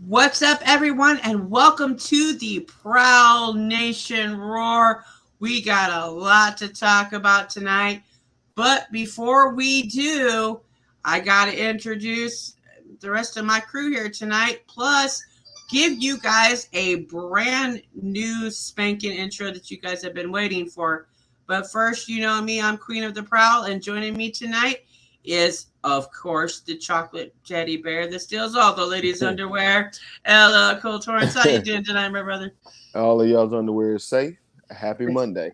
What's up, everyone, and welcome to the Proud Nation Roar. We got a lot to talk about tonight, but before we do, I got to introduce the rest of my crew here tonight, plus give you guys a brand new spanking intro that you guys have been waiting for. But first, you know me, I'm Queen of the Prowl, and joining me tonight is, of course, the chocolate teddy bear that steals all the ladies' underwear. Ella Cole Torrance, how you doing tonight, my brother? All of y'all's underwear is safe. Happy Monday.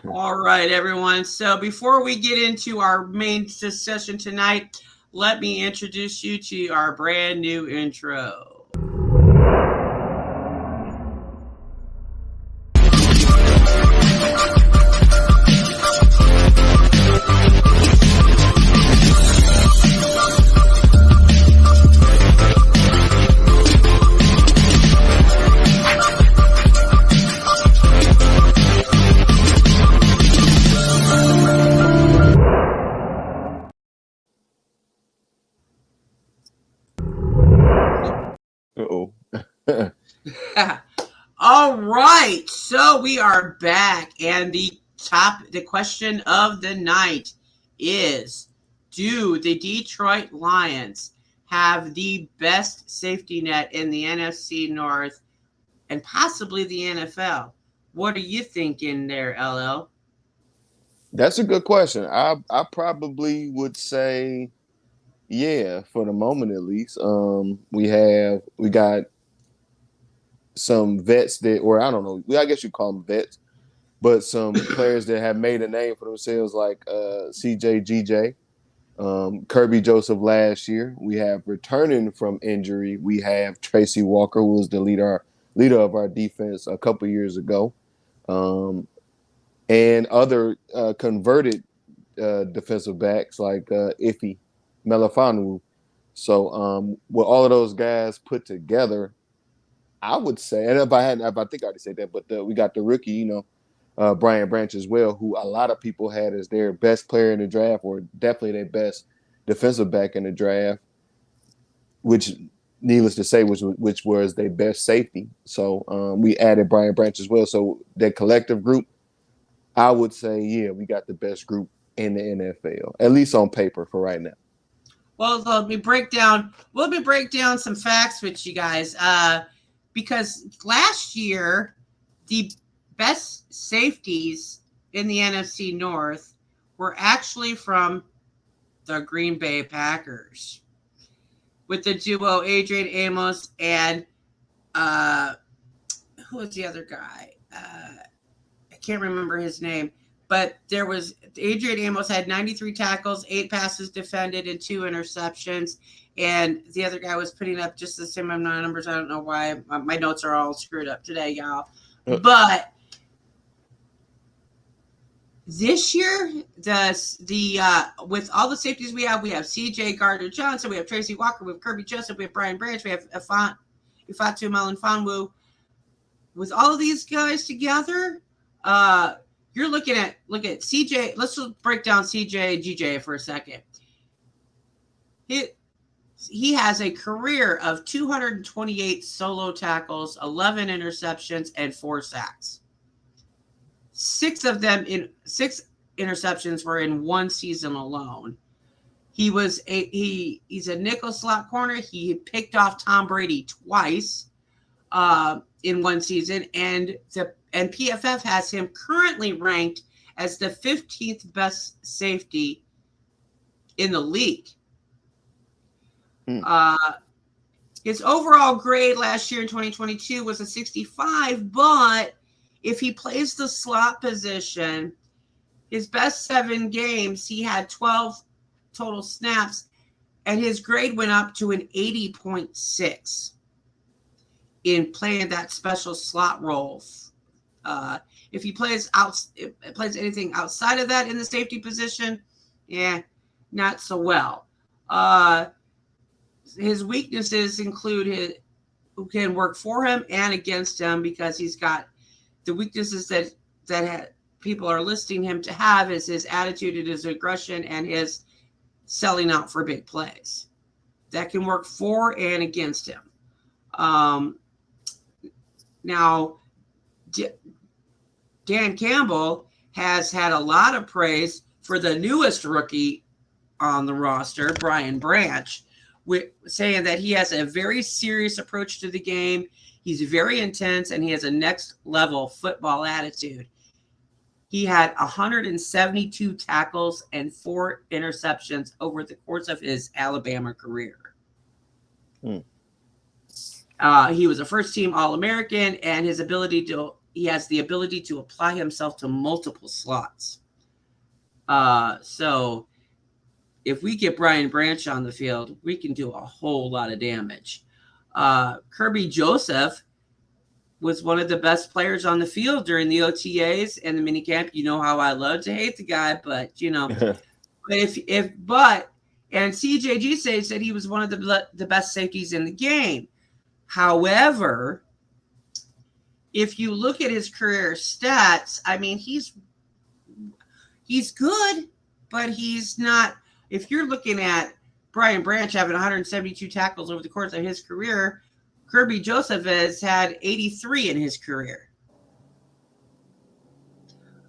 All right, everyone. So before we get into our main discussion tonight, let me introduce you to our brand new intro. Uh-oh. All right, so we are back, and the question of the night is: do the Detroit Lions have the best safety net in the NFC North and possibly the NFL? What are you thinking there, LL? That's a good question. I probably would say yeah, for the moment at least. We got some vets that, or I don't know, I guess you call them vets, but some players that have made a name for themselves, like CJ GJ, Kirby Joseph last year. We have returning from injury. We have Tracy Walker, who was the leader of our defense a couple years ago, and other converted defensive backs like Iffy Melifanu. So with all of those guys put together, I would say, and if I think I already said that, but we got the rookie, Brian Branch as well, who a lot of people had as their best player in the draft, or definitely their best defensive back in the draft, which, needless to say, which was their best safety. So we added Brian Branch as well. So that collective group, I would say, yeah, we got the best group in the NFL, at least on paper for right now. Well, let me break down some facts with you guys. Because last year, the best safeties in the NFC North were actually from the Green Bay Packers, with the duo Adrian Amos and uh, who was the other guy? I can't remember his name, but there was Adrian Amos had 93 tackles, 8 passes defended, and 2 interceptions. And the other guy was putting up just the same amount of numbers. I don't know why my notes are all screwed up today, y'all. Uh, But this year, the with all the safeties we have C.J. Gardner Johnson, we have Tracy Walker, we have Kirby Joseph, we have Brian Branch, we have Ifatu Melanfonwu. With all of these guys together, uh, you're look at CJ. Let's just break down CJ GJ for a second. He he has a career of 228 solo tackles, 11 interceptions, and 4 sacks. Six interceptions were in one season alone. He's a nickel slot corner. He picked off Tom Brady twice in one season, and PFF has him currently ranked as the 15th best safety in the league. hmm. Uh, his overall grade last year in 2022 was a 65, but if he plays the slot position, his best 7 games, he had 12 total snaps, and his grade went up to an 80.6 in playing that special slot role. If he plays anything outside of that in the safety position, yeah, not so well. Uh, his weaknesses include his who can work for him and against him, because he's got the weaknesses that people are listing him to have is his attitude and his aggression and his selling out for big plays. that can work for and against him. Now, Dan Campbell has had a lot of praise for the newest rookie on the roster, Brian Branch, saying that he has a very serious approach to the game. He's very intense, and he has a next level football attitude. He had 172 tackles and 4 interceptions over the course of his Alabama career. He was a first-team All-American, and he has the ability to apply himself to multiple slots. So if we get Brian Branch on the field, we can do a whole lot of damage. Kirby Joseph was one of the best players on the field during the OTAs and the minicamp. You know how I love to hate the guy, but but and CJG said he was one of the best safeties in the game. However, if you look at his career stats, I mean, he's good, but he's not. If you're looking at Brian Branch having 172 tackles over the course of his career, Kirby Joseph has had 83 in his career.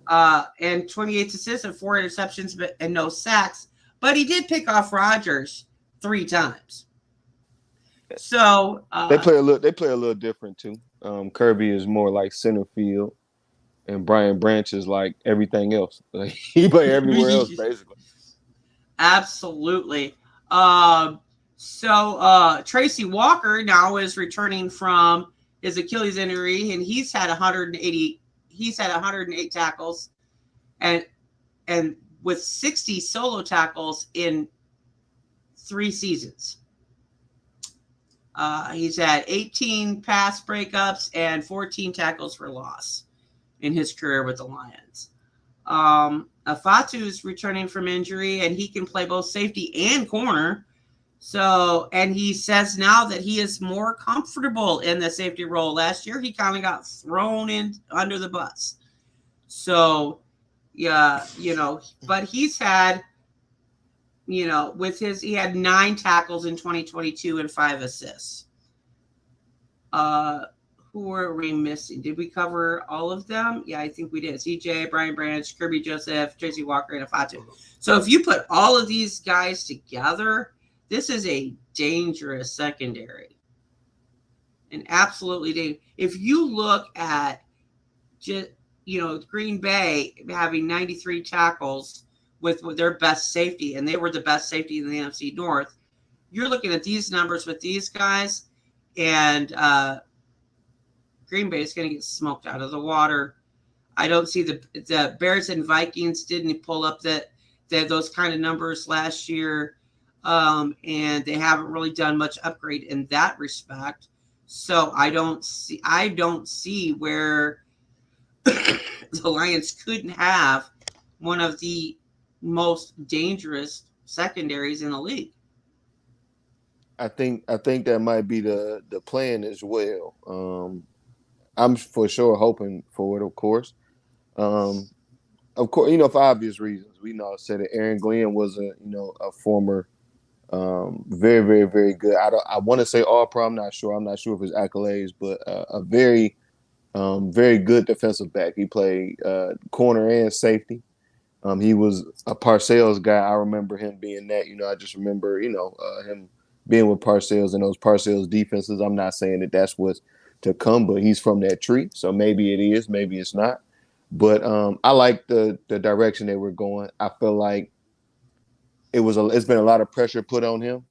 And 28 assists and 4 interceptions and no sacks. But he did pick off Rodgers 3 times. So they play a little different too. Kirby is more like center field, and Brian Branch is like everything else. Like, he play everywhere else basically. Absolutely. So Tracy Walker now is returning from his Achilles injury, and he's had 108 tackles and with 60 solo tackles in 3 seasons. He's had 18 pass breakups and 14 tackles for loss in his career with the Lions. Afatu's returning from injury, and he can play both safety and corner. So, and he says now that he is more comfortable in the safety role. Last year, he kind of got thrown in under the bus. So, yeah, but he's had, he had 9 tackles in 2022 and 5 assists. Who are we missing? Did we cover all of them? Yeah, I think we did. CJ, Brian Branch, Kirby Joseph, Tracy Walker, and Afatu. So if you put all of these guys together, this is a dangerous secondary. An absolutely dangerous. If you look at just, Green Bay having 93 tackles with their best safety, and they were the best safety in the NFC North, you're looking at these numbers with these guys, and Green Bay is going to get smoked out of the water. I don't see the Bears and Vikings didn't pull up those kind of numbers last year, and they haven't really done much upgrade in that respect. So I don't see where the Lions couldn't have one of the most dangerous secondaries in the league. I think that might be the plan as well. I'm for sure hoping for it, of course. For obvious reasons. We said that Aaron Glenn was a former very, very, very good. I want to say All-Pro. I'm not sure of his accolades, but a very, very good defensive back. He played corner and safety. He was a Parcells guy. I remember him being that. I just remember him being with Parcells and those Parcells defenses. I'm not saying that that's what's to come, but he's from that tree. So maybe it is, maybe it's not. But I like the direction they were going. I feel like it's been a lot of pressure put on him.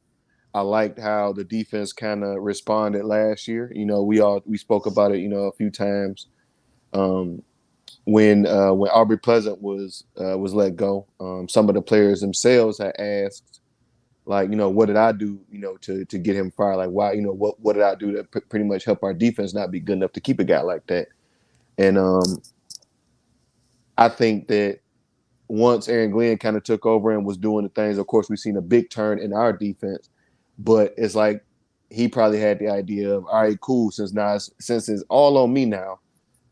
I liked how the defense kind of responded last year. We spoke about it, a few times. When Aubrey Pleasant was let go, some of the players themselves had asked, like, what did I do, to get him fired? Like, why, what did I do to pretty much help our defense not be good enough to keep a guy like that? And I think that once Aaron Glenn kind of took over and was doing the things, of course, we've seen a big turn in our defense. But it's like he probably had the idea of, all right, cool, since it's all on me now,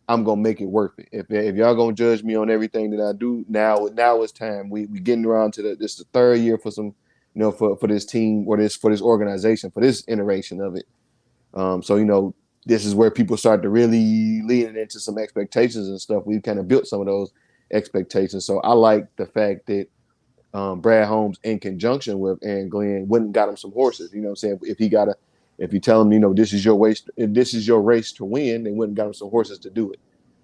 I'm gonna make it worth it. If y'all gonna judge me on everything that I do, now it's time. We getting around to this the 3rd year for some for this team or for this organization, for this iteration of it. So, this is where people start to really lean into some expectations and stuff. We've kind of built some of those expectations. So I like the fact that Brad Holmes, in conjunction with Aaron Glenn, went and got him some horses. You know what I'm saying? If you tell him, this is your race to win, they went and got him some horses to do it.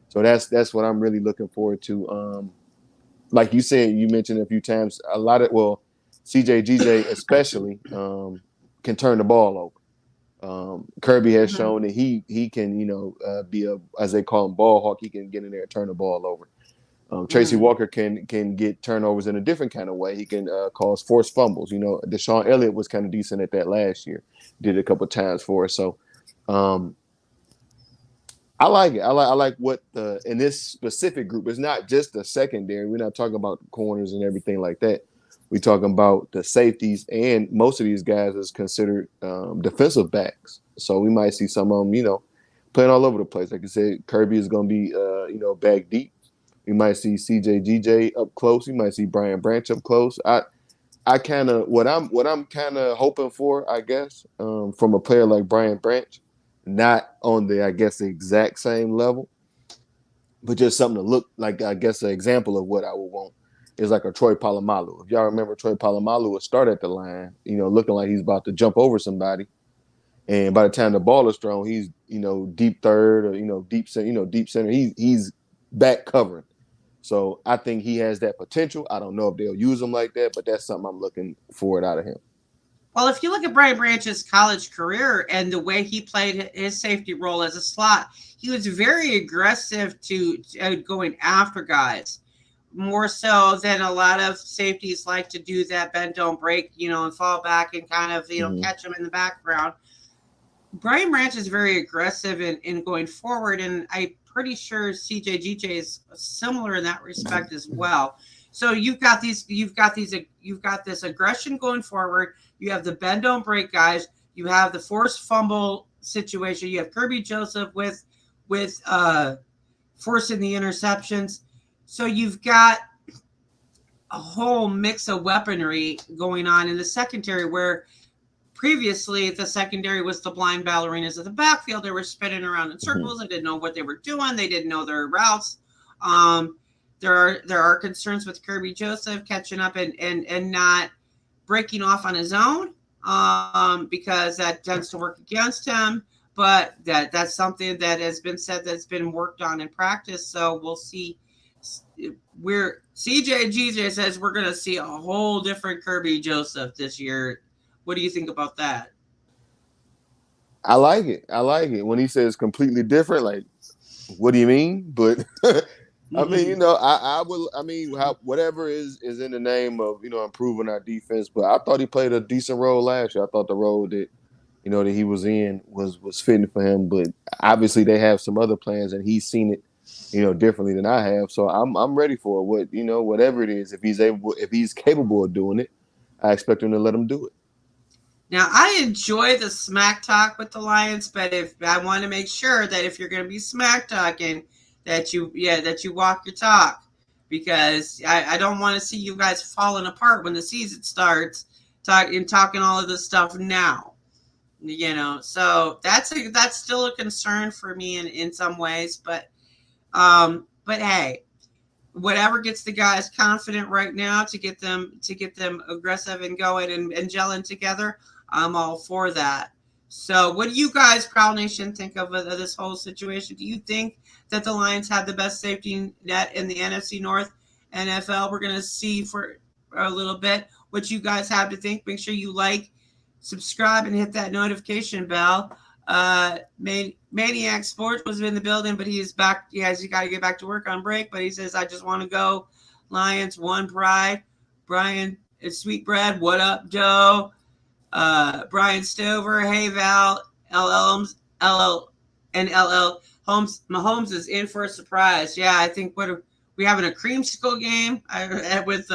So that's what I'm really looking forward to. Like you said, you mentioned a few times, CJ especially can turn the ball over. Kirby has shown that he can, be as they call him, ball hawk. He can get in there and turn the ball over. Tracy Walker can get turnovers in a different kind of way. He can cause forced fumbles. Deshaun Elliott was kind of decent at that last year. Did it a couple of times for us. So I like it. I like what in this specific group. It's not just the secondary. We're not talking about corners and everything like that. We're talking about the safeties, and most of these guys is considered defensive backs. So we might see some of them, playing all over the place. Like I said, Kirby is going to be, back deep. We might see CJ up close. We might see Brian Branch up close. I kind of what I'm kind of hoping for, I guess, from a player like Brian Branch, not on the exact same level, but just something to look like. I guess an example of what I would want is like a Troy Polamalu. If y'all remember, Troy Polamalu would start at the line, looking like he's about to jump over somebody, and by the time the ball is thrown, he's deep third or deep center. He's back covering. So I think he has that potential. I don't know if they'll use him like that, but that's something I'm looking forward out of him. Well, if you look at Brian Branch's college career and the way he played his safety role as a slot, he was very aggressive to going after guys, more so than a lot of safeties like to do that bend don't break, and fall back and kind of catch them in the background. Brian Branch is very aggressive in going forward, and I'm pretty sure CJGJ is similar in that respect as well. So you've got this aggression going forward. You have the bend don't break guys. You have the forced fumble situation. You have Kirby Joseph with forcing the interceptions. So you've got a whole mix of weaponry going on in the secondary, where previously the secondary was the blind ballerinas of the backfield. They were spinning around in circles. They didn't know what they were doing. They didn't know their routes. There are concerns with Kirby Joseph catching up and not breaking off on his own, because that tends to work against him. But that's something that has been said that's been worked on in practice. So we'll see. CJGJ says we're going to see a whole different Kirby Joseph this year. What do you think about that? I like it. When he says completely different, like, what do you mean? But I mean, I will. I mean, whatever is in the name of improving our defense. But I thought he played a decent role last year. I thought the role that that he was in was fitting for him. But obviously, they have some other plans, and he's seen it differently than I have. So I'm ready for it. Whatever it is, if he's capable of doing it, I expect him to let him do it. Now, I enjoy the smack talk with the Lions, but if I want to make sure that if you're going to be smack talking, that you walk your talk, because I don't want to see you guys falling apart when the season starts, talking all of this stuff now. So that's still a concern for me in some ways, but hey, whatever gets the guys confident right now to get them aggressive and going and gelling together, I'm all for that. So what do you guys, Prowl Nation, think of this whole situation? Do you think that the Lions have the best safety net in the NFC North NFL? We're going to see for a little bit what you guys have to think. Make sure you like, subscribe, and hit that notification bell. Maniac Sports was in the building, but he's back. He got to get back to work on break, but he says, I just want to go Lions, one pride. Brian, it's Sweet Bread. What up, Joe? Brian Stover, hey Val, LL Holmes. Mahomes is in for a surprise. Yeah, I think we having a creamsicle game with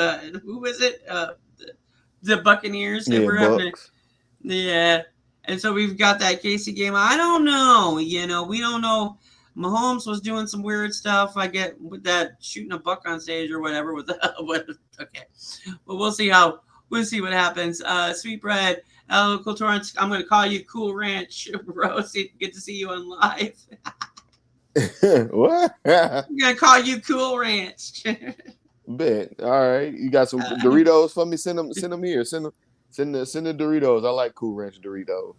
who is it? The Buccaneers. Yeah, Bucks. And so we've got that Casey game. I don't know. We don't know. Mahomes was doing some weird stuff. I get with that shooting a buck on stage or whatever. Okay, but we'll see how We'll see what happens. Sweetbread, Cool Torrance, I'm going to call you Cool Ranch, bro. Good to see you on live. What? I'm going to call you Cool Ranch. Bet. All right. You got some Doritos for me? Send them here. Send the Doritos. I like Cool Ranch Doritos.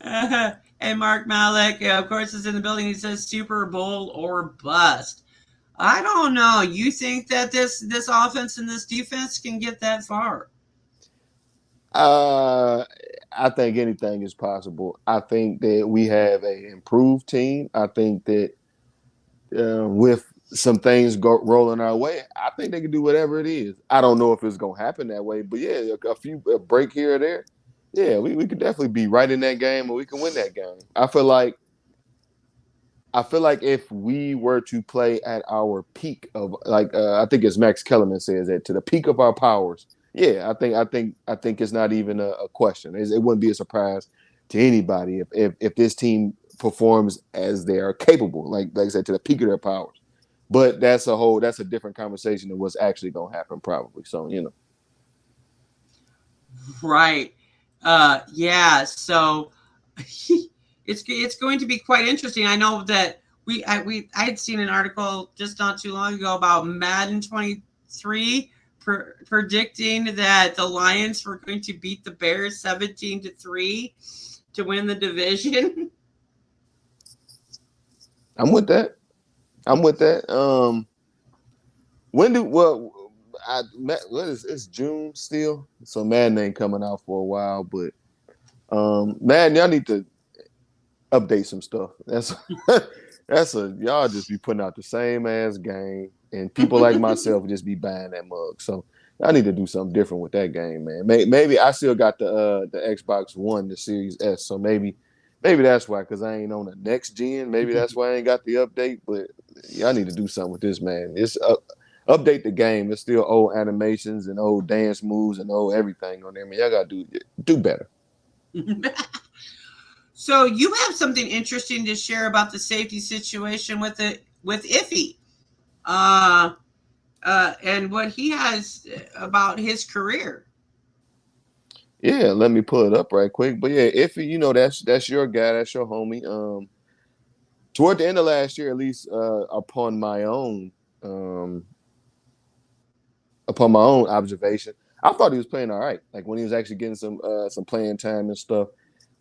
And Mark Malik, of course, is in the building. He says Super Bowl or bust. I don't know. You think that this offense and this defense can get that far? I think anything is possible. I think that we have an improved team. I think that with some things rolling our way, I think they can do whatever it is. I don't know if it's going to happen that way, but yeah, a break here or there, yeah, we could definitely be right in that game, or we can win that game. I feel like if we were to play at our peak of I think as Max Kellerman says that to the peak of our powers, yeah, I think it's not even a question. It wouldn't be a surprise to anybody if this team performs as they are capable, like I said, to the peak of their powers. But that's a different conversation than what's actually going to happen, probably. So Right. Yeah. So it's going to be quite interesting. I know that I had seen an article just not too long ago about Madden 23 predicting that the Lions were going to beat the Bears 17-3 to win the division. I'm with that. It's June still, so Madden ain't coming out for a while, but Madden, y'all need to update some stuff. Y'all just be putting out the same ass game, and people like myself just be buying that mug. So I need to do something different with that game, man. Maybe I still got the Xbox One, the Series S, so maybe that's why, because I ain't on the next gen. Maybe that's why I ain't got the update. But y'all need to do something with this, man. It's update the game. It's still old animations and old dance moves and old everything on there. I mean, y'all gotta do better. So you have something interesting to share about the safety situation with Iffy, and what he has about his career. Yeah, let me pull it up right quick. But yeah, Iffy, that's your guy, that's your homie. Toward the end of last year, at least, upon my own observation, I thought he was playing all right. Like when he was actually getting some playing time and stuff.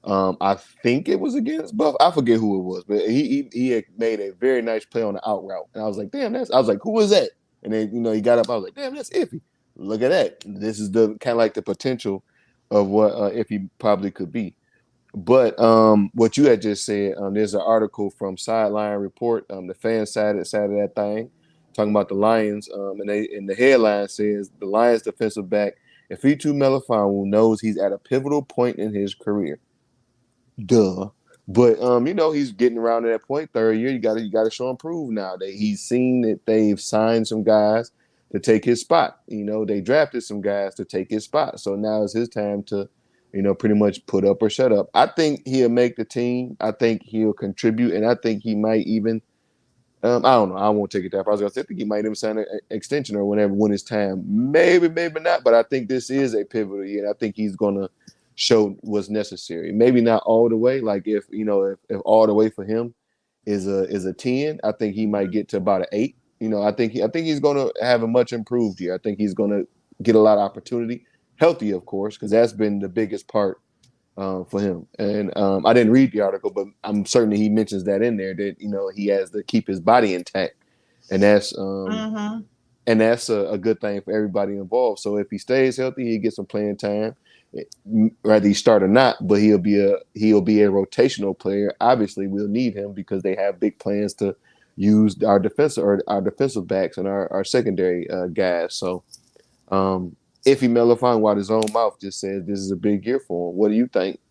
I think it was against Buff. I forget who it was, but he had made a very nice play on the out route, and I was like, damn, I was like, who was that? And then he got up. I was like, damn, that's Iffy. Look at that. This is the kind of like the potential of what Iffy probably could be. But what you had just said, there's an article from Sideline Report. The fans side of that thing, talking about the Lions. And the headline says the Lions defensive back Ifeatu Melifonwu knows he's at a pivotal point in his career. Duh. But he's getting around to that point. Third year, you gotta show and prove now that he's seen that they've signed some guys to take his spot. They drafted some guys to take his spot. So now it's his time to, pretty much put up or shut up. I think he'll make the team. I think he'll contribute, and I think he might even I don't know. I won't take it that far. I think he might even sign an extension or whenever when it's time. Maybe not. But I think this is a pivotal year. And I think he's gonna show what's necessary. Maybe not all the way. Like if all the way for him is a 10, I think he might get to about an 8. I think he's gonna have a much improved year. I think he's gonna get a lot of opportunity, healthy of course, because that's been the biggest part for him. And I didn't read the article, but I'm certain that he mentions that in there that he has to keep his body intact, and that's a good thing for everybody involved. So if he stays healthy, he gets some playing time, whether he start or not. But he'll be a rotational player. Obviously, we'll need him because they have big plans to use our defensive backs and our secondary guys. So. Iffy Melifonwu, out his own mouth, just says this is a big year for him. What do you think,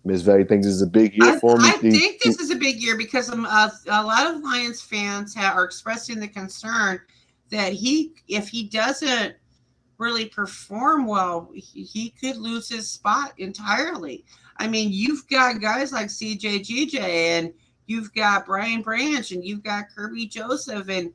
Ms. Valley? Think this is a big year for him? I think this is a big year because a lot of Lions fans are expressing the concern that if he doesn't really perform well, he could lose his spot entirely. I mean, you've got guys like CJ and you've got Brian Branch and you've got Kirby Joseph and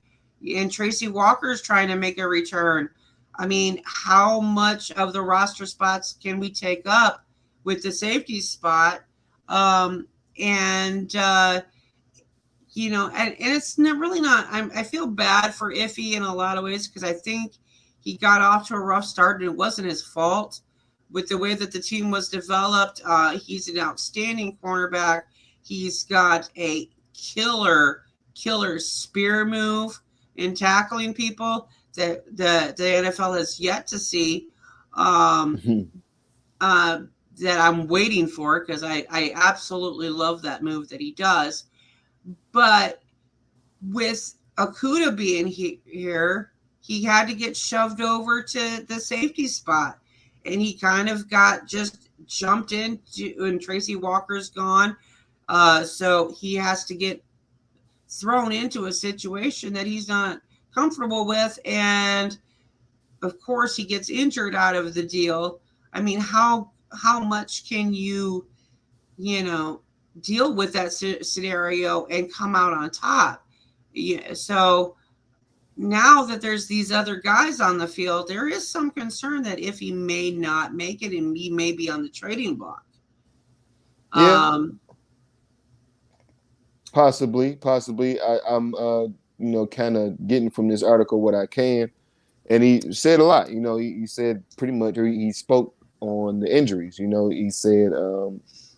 Tracy Walker's trying to make a return. I mean, how much of the roster spots can we take up with the safety spot? Um, and and it's not really not. I feel bad for Iffy in a lot of ways because I think he got off to a rough start and it wasn't his fault with the way that the team was developed. He's an outstanding cornerback. He's got a killer spear move in tackling people that the NFL has yet to see. Um, uh, that I'm waiting for because I absolutely love that move that he does. But with Okuda being here, he had to get shoved over to the safety spot. And he kind of got just jumped in when Tracy Walker's gone. So he has to get thrown into a situation that he's not comfortable with. And of course, he gets injured out of the deal. I mean, how much can you deal with that scenario and come out on top? Yeah, so now that there's these other guys on the field, there is some concern that if he may not make it and he may be on the trading block. Yeah, possibly. I'm kind of getting from this article what I can, and he said a lot. He said pretty much he spoke on the injuries. He said,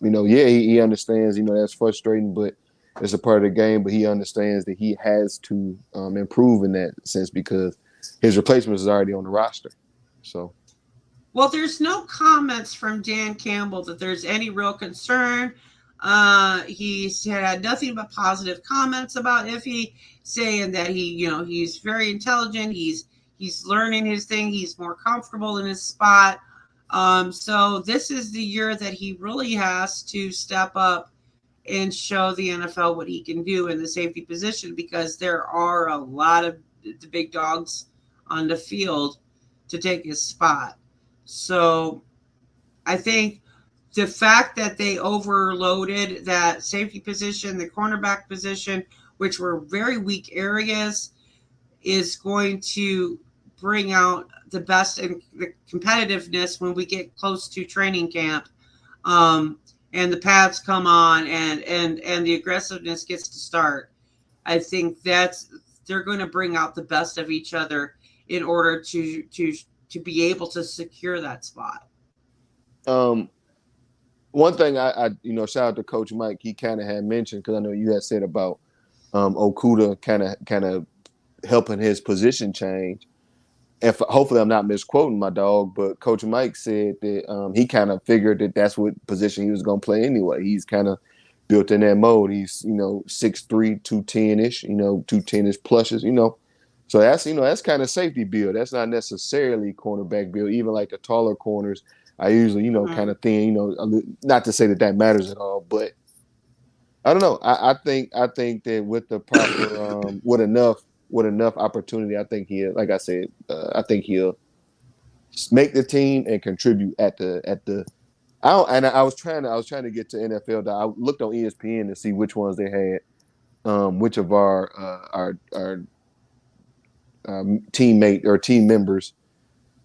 yeah, he understands. That's frustrating, but it's a part of the game. But he understands that he has to improve in that sense because his replacement is already on the roster. So, well, there's no comments from Dan Campbell that there's any real concern. He's had nothing but positive comments about Iffy, saying that he's very intelligent. He's learning his thing. He's more comfortable in his spot. So this is the year that he really has to step up and show the NFL what he can do in the safety position because there are a lot of the big dogs on the field to take his spot. So I think the fact that they overloaded that safety position, the cornerback position, which were very weak areas, is going to bring out the best in the competitiveness when we get close to training camp. And the pads come on and the aggressiveness gets to start. I think they're going to bring out the best of each other in order to be able to secure that spot. One thing I shout out to Coach Mike. He kind of had mentioned because I know you had said about Okuda kind of helping his position change. And hopefully I'm not misquoting my dog, but Coach Mike said that he kind of figured that that's what position he was going to play anyway. He's kind of built in that mode. He's 6'3", 210-ish, 210-ish plushes, So that's kind of safety build. That's not necessarily cornerback build. Even like the taller corners, I usually kind of thin. Not to say that matters at all, but I don't know. I think that with the proper with enough opportunity, I think like I said, I think he'll make the team and contribute at the. I was trying to get to NFL. I looked on ESPN to see which ones they had, which of our teammate or team members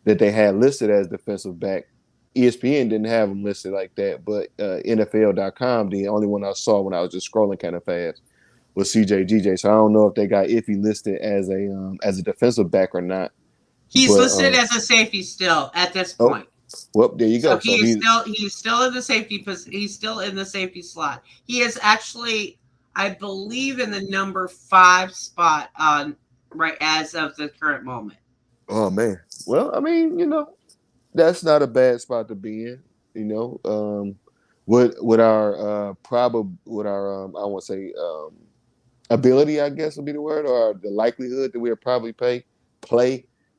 that they had listed as defensive back. ESPN didn't have them listed like that, but NFL.com, the only one I saw when I was just scrolling kind of fast, was CJGJ. So I don't know if they got Iffy listed as a defensive back or not. He's listed as a safety still at this point. Well, there you go. So he's still in the safety. He's still in the safety slot. He is actually, I believe, in the number 5 spot on right as of the current moment. Oh man. Well, I mean, that's not a bad spot to be in. With our I won't say ability, I guess would be the word, or the likelihood that we'll probably play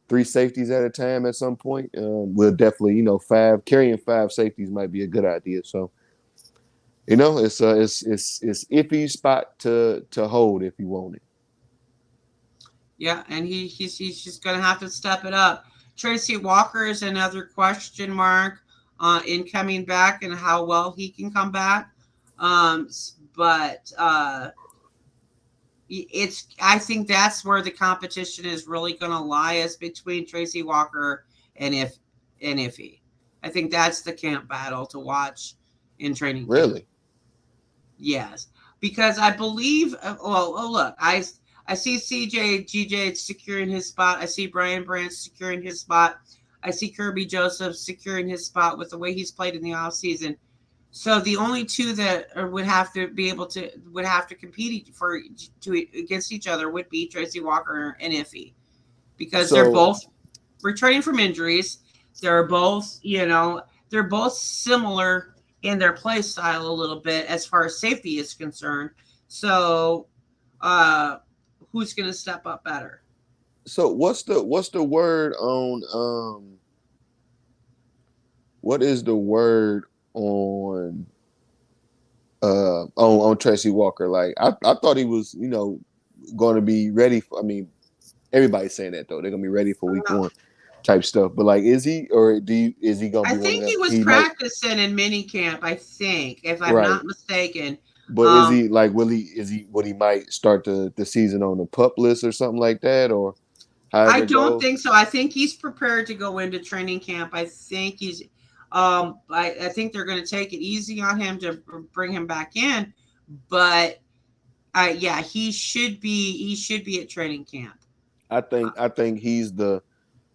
3 safeties at a time at some point. We'll definitely, carrying 5 safeties might be a good idea. So, it's iffy spot to hold if you want it. Yeah, and he's just gonna have to step it up. Tracy Walker is another question mark in coming back and how well he can come back. But I think that's where the competition is really going to lie, is between Tracy Walker and Iffy. I think that's the camp battle to watch in training camp. Really? Yes, because I believe. Look, I see CJ GJ securing his spot. I see Brian Branch securing his spot. I see Kirby Joseph securing his spot with the way he's played in the offseason. So the only two that would have to be able to compete against each other would be Tracy Walker and Iffy, because they're So both returning from injuries. They're both they're both similar in their play style a little bit as far as safety is concerned. So who's going to step up better? so what's the word on what is the word on on Tracy Walker? Like I thought he was, going to be ready for, I mean, everybody's saying that though. They're gonna be ready for week one type stuff. But like, is he, or is he gonna I be one of think them? he was He might, practicing in mini camp, I think, if I'm right. not mistaken. But is he like, would he might start the season on the pup list or something like that, or I however it don't goes? think so. I think he's prepared to go into training camp. I think he's I think they're going to take it easy on him to bring him back in, but yeah, he should be at training camp. I think he's the,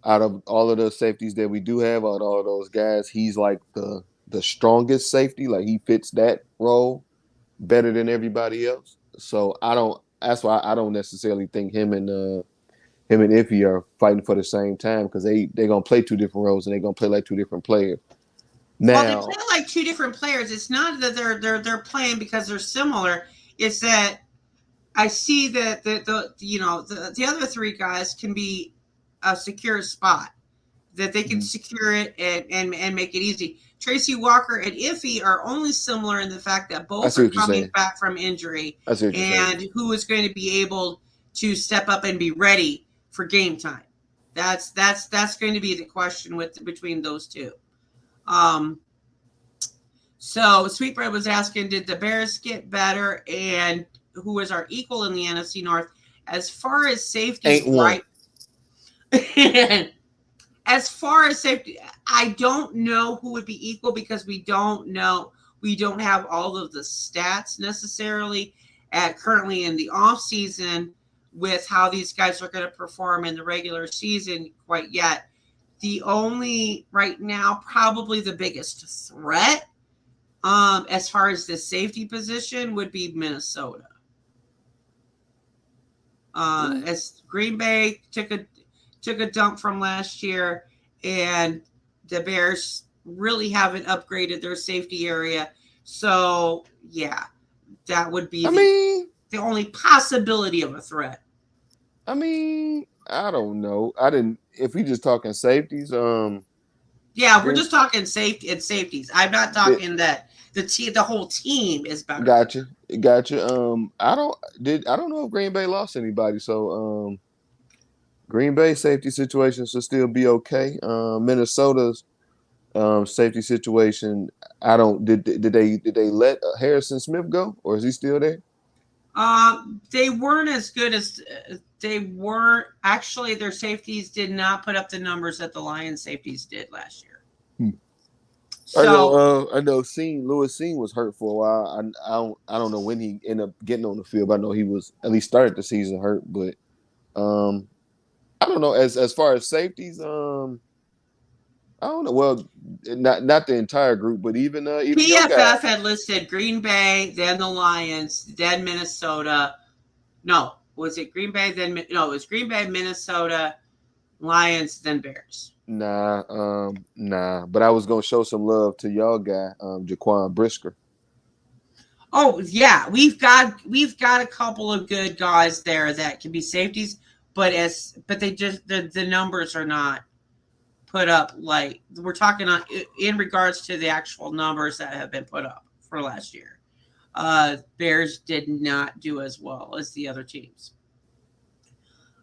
out of all of the safeties that we do have, out of all of those guys, he's like the strongest safety. Like he fits that role better than everybody else. So I don't. That's why I don't necessarily think him and Iffy are fighting for the same time, because they're gonna play two different roles and they're gonna play like two different players. Well, they play Now, like two different players. It's not that they're playing because they're similar. It's that I see that the other three guys can be a secure spot, that they can mhm, secure it and make it easy. Tracy Walker and Iffy are only similar in the fact that I both see are what you're coming saying. back from injury, I see what you're saying. and who is going to be able to step up and be ready for game time. That's going to be the question between those two. Um, so Sweetbread was asking, did the Bears get better, and who is our equal in the NFC North as far as safeties? Ain't one. Right. As far as safety, I don't know who would be equal, because we don't know. We don't have all of the stats necessarily at currently in the off season with how these guys are going to perform in the regular season quite yet. The only right now, probably the biggest threat, as far as the safety position, would be Minnesota. As Green Bay took a dump from last year, and the Bears really haven't upgraded their safety area. So yeah, that would be I mean, the only possibility of a threat. I don't know. I didn't. If we just talking safeties, Yeah, we're Green, just talking safety and safeties. I'm not did, talking that the whole team is better than. gotcha. I don't know if Green Bay lost anybody, so Green Bay safety situation should still be okay. Minnesota's safety situation, I don't. Did they let Harrison Smith go, or is he still there? They weren't as good as they weren't actually. Their safeties did not put up the numbers that the Lions safeties did last year. Hmm. So I know. Lewis Seen was hurt for a while. I don't know when he ended up getting on the field. But I know he was at least started the season hurt. But um, I don't know. As far as safeties, I don't know. Well, not the entire group, but even your guy. PFF had listed Green Bay, then the Lions, then Minnesota. No, was it Green Bay? Then no, it was Green Bay, Minnesota, Lions, then Bears. Nah. But I was gonna show some love to y'all guy, Jaquan Brisker. Oh yeah, we've got a couple of good guys there that can be safeties, but they just the numbers are not put up, like we're talking on in regards to the actual numbers that have been put up for last year. Bears did not do as well as the other teams.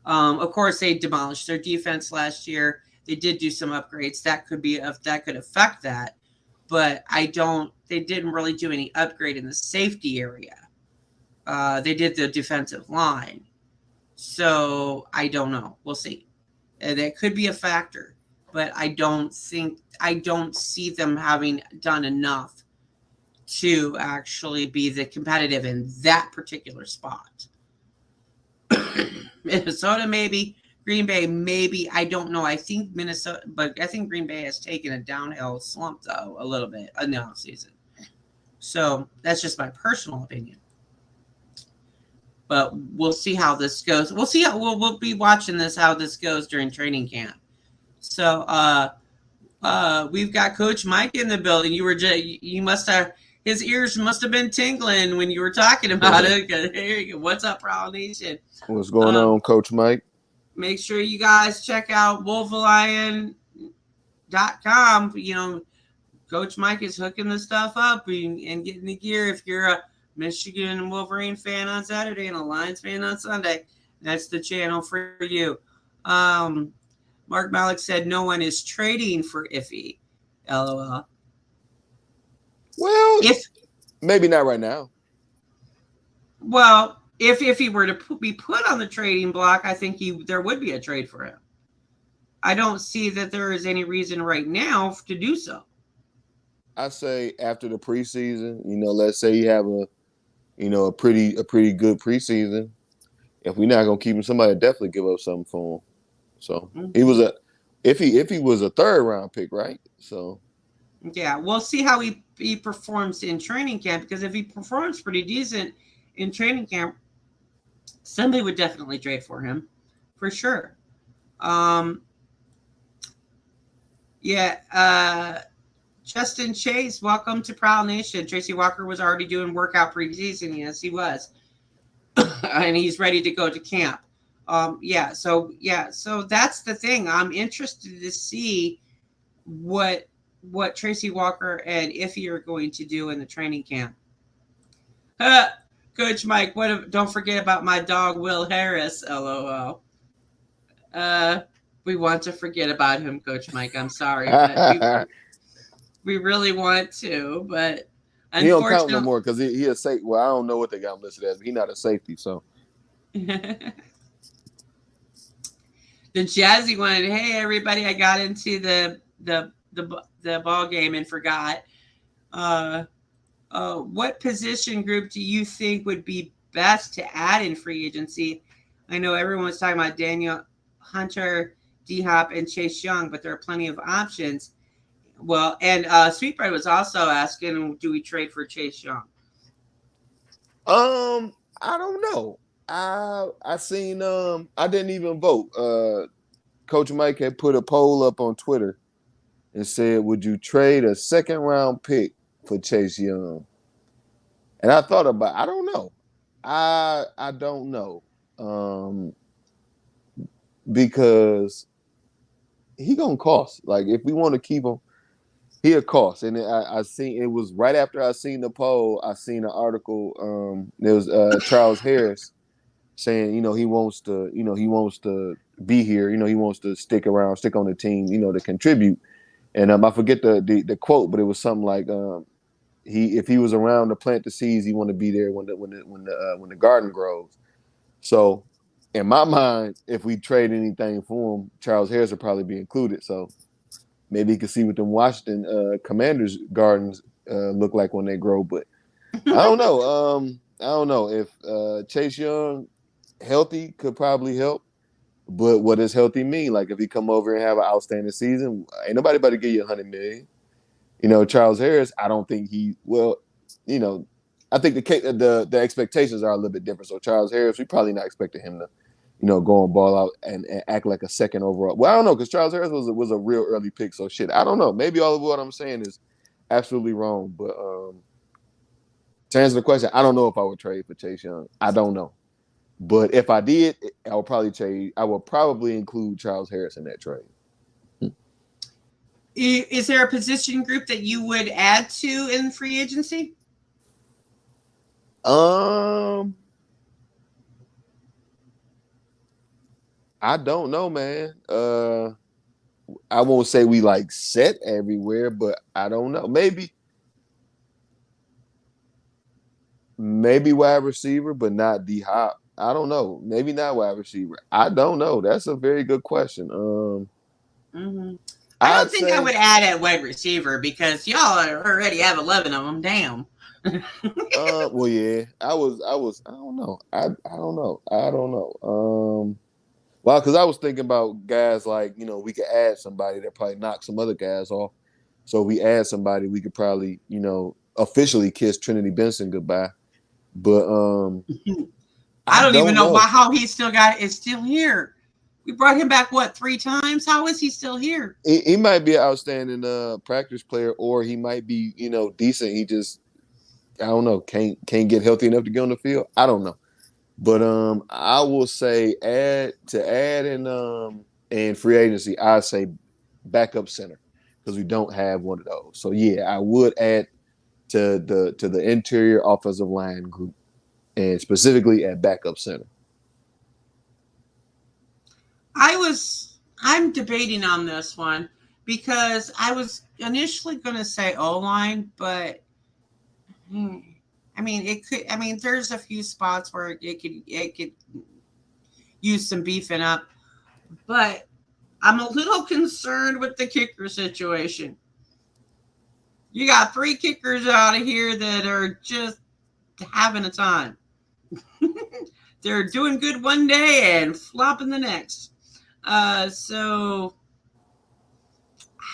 Of course, they demolished their defense last year. They did do some upgrades that could affect that, but I don't. They didn't really do any upgrade in the safety area. They did the defensive line. So I don't know. We'll see. That could be a factor, but I don't see them having done enough to actually be the competitive in that particular spot. Minnesota, maybe. Green Bay, maybe. I don't know. I think Minnesota, but I think Green Bay has taken a downhill slump, though, a little bit in the offseason. So that's just my personal opinion. But we'll see how this goes. We'll see how we'll be watching this, how this goes during training camp. So we've got Coach Mike in the building. You must have, his ears must have been tingling when you were talking about it. Here you go. What's up, Prowl Nation? What's going on, Coach Mike? Make sure you guys check out wolflion.com. You know, Coach Mike is hooking the stuff up and getting the gear. If you're a Michigan Wolverine fan on Saturday and a Lions fan on Sunday, that's the channel for you. Mark Malik said no one is trading for Iffy. LOL. Well, maybe not right now. Well, if he were to be put on the trading block, I think there would be a trade for him. I don't see that there is any reason right now to do so. I say after the preseason, let's say you have a pretty good preseason. If we're not gonna keep him, somebody definitely give up something for him. So he was if he was a third round pick, right? So yeah, we'll see how he performs in training camp, because if he performs pretty decent in training camp, somebody would definitely trade for him, for sure. Justin Chase, welcome to Prowl Nation. Tracy Walker was already doing workout preseason. Yes, he was. And he's ready to go to camp. So that's the thing. I'm interested to see what Tracy Walker and Iffy are going to do in the training camp. Coach Mike, don't forget about my dog Will Harris. LOL. We want to forget about him, Coach Mike. I'm sorry, but we really want to, but he don't count no more because he a safety. Well, I don't know what they got him listed as. But he's not a safety, so. The Jazzy one. Hey, everybody! I got into the ball game and forgot. What position group do you think would be best to add in free agency? I know everyone's talking about Daniel Hunter, D-Hop, and Chase Young, but there are plenty of options. Well, and Sweetbread was also asking, do we trade for Chase Young? I don't know. I seen I didn't even vote. Coach Mike had put a poll up on Twitter and said, would you trade a second round pick for Chase Young? And I thought about, I don't know. I don't know. Because he gonna cost. Like, if we want to keep him, he'll cost. And I seen, it was right after I seen the poll, I seen an article. There was Charles Harris saying, he wants to be here. He wants to stick around, stick on the team, to contribute. And I forget the quote, but it was something like, if he was around to plant the seeds, he want to be there when the garden grows. So, in my mind, if we trade anything for him, Charles Harris would probably be included. So maybe he could see what them Washington Commanders gardens look like when they grow. But I don't know. I don't know if Chase Young healthy could probably help. But what does healthy mean? Like, if he come over and have an outstanding season, ain't nobody about to give you $100 million. Charles Harris, I don't think I think the expectations are a little bit different. So Charles Harris, we probably not expecting him to, go and ball out and act like a second overall. Well, I don't know, because Charles Harris was a real early pick. So shit, I don't know. Maybe all of what I'm saying is absolutely wrong. But to answer the question, I don't know if I would trade for Chase Young. I don't know. But if I did, I would probably trade. I would probably include Charles Harris in that trade. Is there a position group that you would add to in free agency? I don't know, man. I won't say we like set everywhere, but I don't know. Maybe maybe wide receiver, but not D Hop. I don't know. Maybe not wide receiver. I don't know. That's a very good question. Mm-hmm. I I'd don't think I say would add at wide receiver because y'all already have 11 of them. Damn. well, yeah, I don't know. I don't know. I don't know. Well, because I was thinking about guys like, we could add somebody that probably knock some other guys off. So if we add somebody, we could probably, officially kiss Trinity Benson goodbye. But I I don't even don't know know. how he is still here. We brought him back, what, 3 times? How is he still here? He might be an outstanding practice player, or he might be, decent. He just, I don't know, can't get healthy enough to get on the field. I don't know. But I will say add in free agency, I say backup center because we don't have one of those. So yeah, I would add to the interior offensive line group and specifically at backup center. I'm debating on this one because I was initially going to say O line, but I mean, it could. I mean, there's a few spots where it could use some beefing up, but I'm a little concerned with the kicker situation. You got 3 kickers out of here that are just having a time. They're doing good one day and flopping the next. So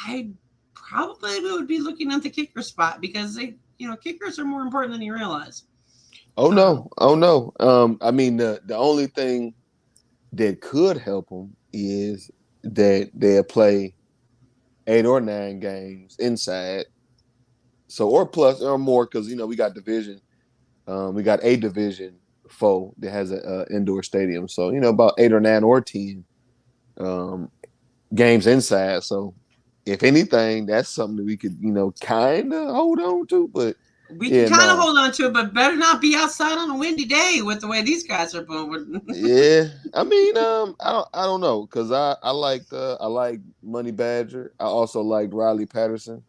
I probably would be looking at the kicker spot because kickers are more important than you realize. Oh Um, no, oh no. I mean the only thing that could help them is that they'll play 8 or 9 games inside. So or plus or more because we got division. We got a division foe that has a indoor stadium. So about 8 or 9 or 10 um, games inside. So if anything, that's something that we could kind of hold on to. But we can yeah, kind of nah, hold on to it, but better not be outside on a windy day with the way these guys are moving. yeah. I mean, I don't know because I like Money Badger. I also liked Riley Patterson.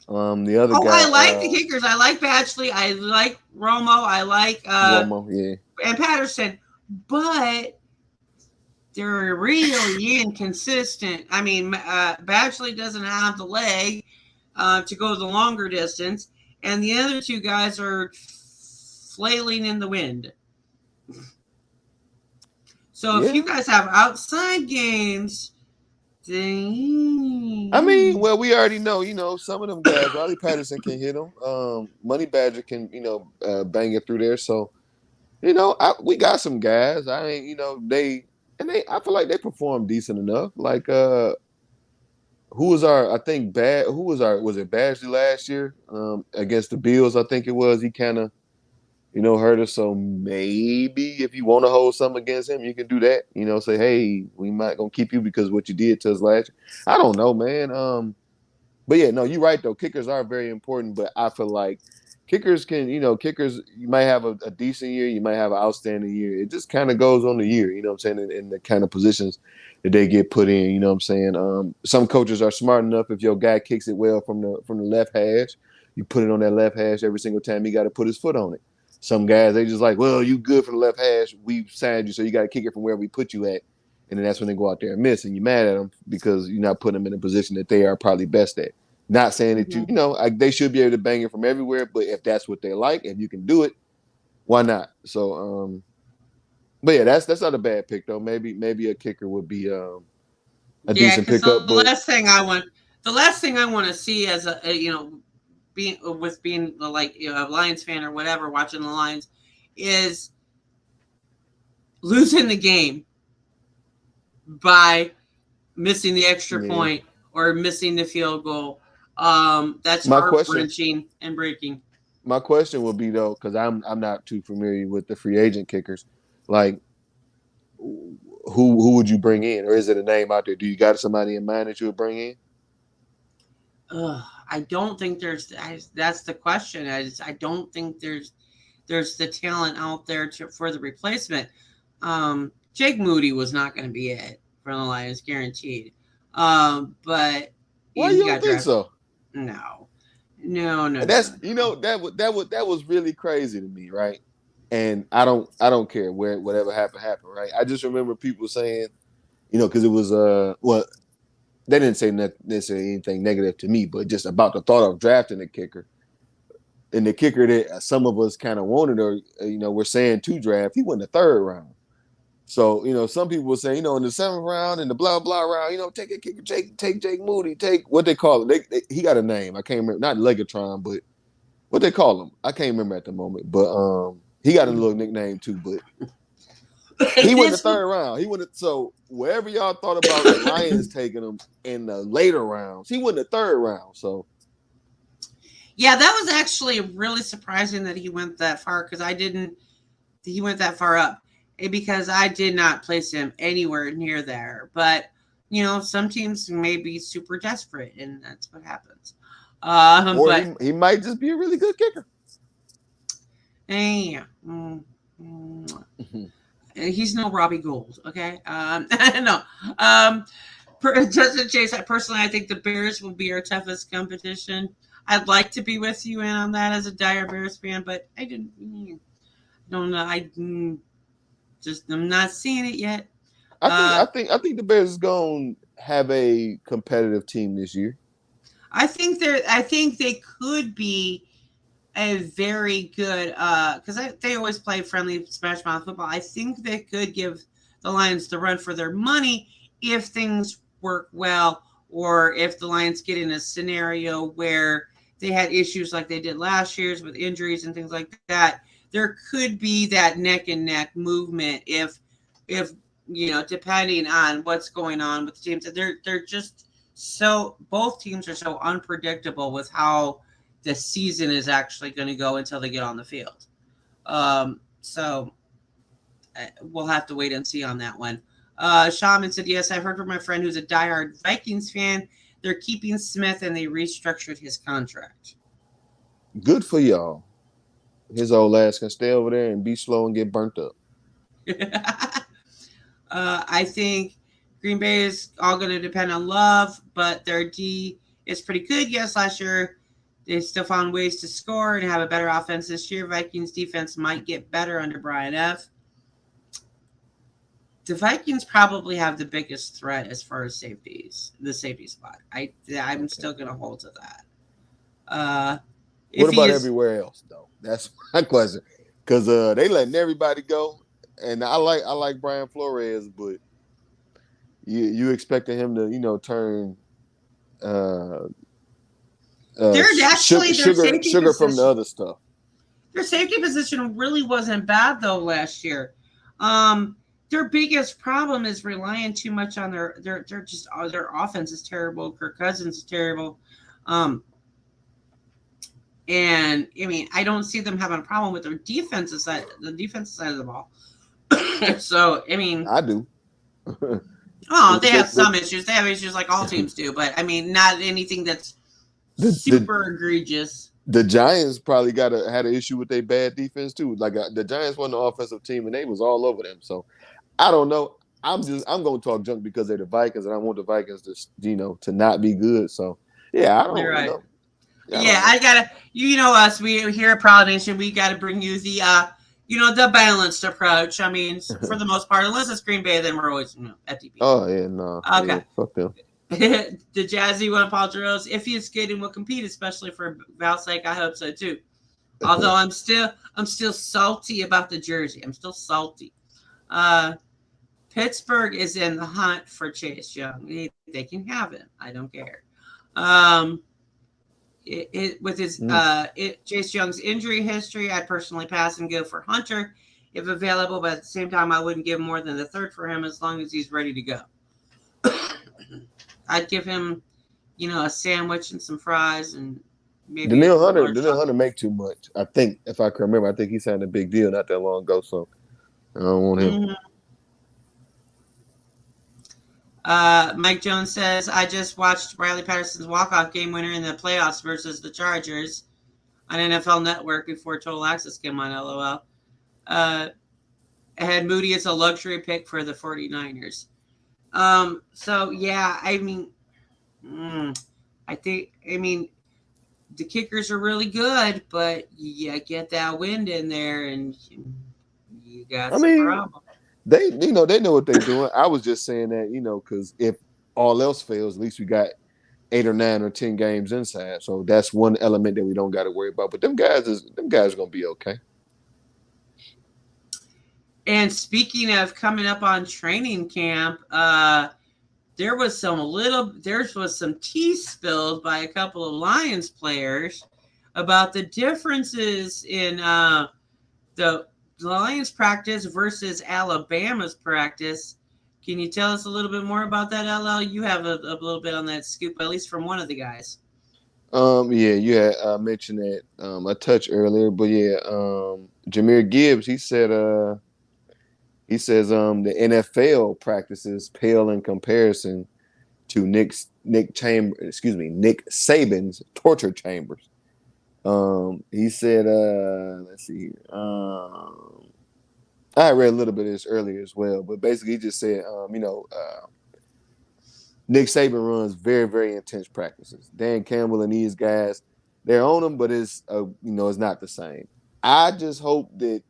The other Oh, guy, I like the kickers. I like Batchley. I like Romo. I like Romo. Yeah, and Patterson, but they're really inconsistent. I mean, Batchley doesn't have the leg to go the longer distance, and the other 2 guys are flailing in the wind. So if you yeah. guys have outside games, I mean, then well, we already know, some of them guys, Riley Patterson can hit them. Money Badger can, bang it through there. So, we got some guys. I ain't, I feel like they perform decent enough. Like, who was our, I think, was it Badgley last year against the Bills? I think it was. He kind of, hurt us. So maybe if you want to hold something against him, you can do that. Say, hey, we might gonna keep you because what you did to us last year. I don't know, man. But yeah, no, you're right though. Kickers are very important, but I feel like kickers, you might have a decent year, you might have an outstanding year. It just kind of goes on the year, you know what I'm saying, in the kind of positions that they get put in, you know what I'm saying. Some coaches are smart enough if your guy kicks it well from the left hash, you put it on that left hash every single time he got to put his foot on it. Some guys they just like, well, you good for the left hash, we signed you, so you got to kick it from where we put you at. And then that's when they go out there and miss, and you're mad at them because you're not putting them in a position that they are probably best at. Not saying that mhm. they should be able to bang it from everywhere, but if that's what they like, if you can do it, why not? So, but yeah, that's not a bad pick though. Maybe a kicker would be a Yeah, decent because pickup, but the last thing I want to see as being like a Lions fan or whatever watching the Lions is losing the game by missing the extra yeah. point or missing the field goal. That's My heart question, wrenching and breaking. my question would be though, because I'm not too familiar with the free agent kickers, like who would you bring in, or is it a name out there? Do you got somebody in mind that you would bring in? I don't think that's the question. I don't think there's the talent out there for the replacement. Jake Moody was not going to be it for the Lions, guaranteed. But Why he you don't got think drafted. so? No, No. And that's that was really crazy to me, right? And I don't care whatever happened, right? I just remember people saying, because it was well, they didn't say necessarily anything negative to me, but just about the thought of drafting a kicker. And the kicker that some of us kind of wanted, or we're saying to draft, he went the third round. So, some people will say, in the seventh round and the blah blah round, take a kicker, take Jake Moody, take what they call it. He got a name. I can't remember, not Legatron, but what they call him. I can't remember at the moment. But he got a little nickname too, but he went the third round. So wherever y'all thought about the Lions taking him in the later rounds, he went the third round. So yeah, that was actually really surprising that he went that far because he went that far up because I did not place him anywhere near there. But, some teams may be super desperate and that's what happens. Or but he might just be a really good kicker. Yeah. He's no Robbie Gould, okay? No. Justin Chase, personally, I think the Bears will be our toughest competition. I'd like to be with you in on that as a dire Bears fan, but I don't know. I'm not seeing it yet. I think the Bears is going to have a competitive team this year. I think they could be a very good because they always play friendly smash mouth football. I think they could give the Lions the run for their money if things work well, or if the Lions get in a scenario where they had issues like they did last year's with injuries and things like that. There could be that neck and neck movement if depending on what's going on with the teams. They're just so both teams are so unpredictable with how the season is actually going to go until they get on the field. So we'll have to wait and see on that one. Shaman said, yes, I've heard from my friend who's a diehard Vikings fan. They're keeping Smith and they restructured his contract. Good for y'all. His old ass can stay over there and be slow and get burnt up. I think Green Bay is all going to depend on Love, but their D is pretty good. Yes, last year they still found ways to score and have a better offense this year. Vikings defense might get better under Brian F. The Vikings probably have the biggest threat as far as safeties, the safety spot. I'm still going to hold to that. What about everywhere else, though? That's my question. Because they letting everybody go, and I like Brian Flores, but you expecting him to turn sugar from the other stuff. Their safety position really wasn't bad though last year. Their biggest problem is relying too much on their offense is terrible. Kirk Cousins is terrible. And I mean, I don't see them having a problem with their defensive side of the ball. So I mean, I do. They have some issues. They have issues like all teams do, but I mean, not anything that's super egregious. The Giants probably had an issue with their bad defense too. Like the Giants won the offensive team, and they was all over them. So I don't know. I'm going to talk junk because they're the Vikings, and I want the Vikings to not be good. So yeah, I don't know. I gotta. Us. We here at Proud Nation. We got to bring you the the balanced approach. I mean, for the most part, unless it's Green Bay, then we're always FTP. Oh yeah, no. Okay. Yeah, fuck them. The Jazzy one, Paul Giroux. If he is good and will compete, especially for Val's sake, I hope so too. Although I'm still salty about the jersey. I'm still salty. Pittsburgh is in the hunt for Chase Young. They can have him. I don't care. With his Chase Young's injury history, I'd personally pass and go for Hunter if available. But at the same time, I wouldn't give more than the third for him as long as he's ready to go. I'd give him, a sandwich and some fries and maybe. Danielle Hunter make too much. I think, if I can remember, I think he signed a big deal not that long ago. So I don't want him. Mike Jones says, I just watched Riley Patterson's walk-off game winner in the playoffs versus the Chargers on NFL Network before Total Access came on, LOL. I had Moody as a luxury pick for the 49ers. So, yeah, I mean, the kickers are really good, but you get that wind in there and you got I some mean, problems. they they know what they're doing. I was just saying that because if all else fails, at least we got 8 or 9 or 10 games inside. So that's one element that we don't got to worry about. But them guys are gonna be okay. And speaking of coming up on training camp, there was some tea spilled by a couple of Lions players about the differences in the Lions practice versus Alabama's practice. Can you tell us a little bit more about that, LL? You have a little bit on that scoop, at least from one of the guys. Yeah, you had mentioned that a touch earlier, but yeah, Jahymer Gibbs, he says the NFL practices pale in comparison to Nick Saban's torture chambers. He said, let's see here. I read a little bit of this earlier as well, but basically he just said, Nick Saban runs very, very intense practices. Dan Campbell and these guys, they're on them, but it's not the same. I just hope that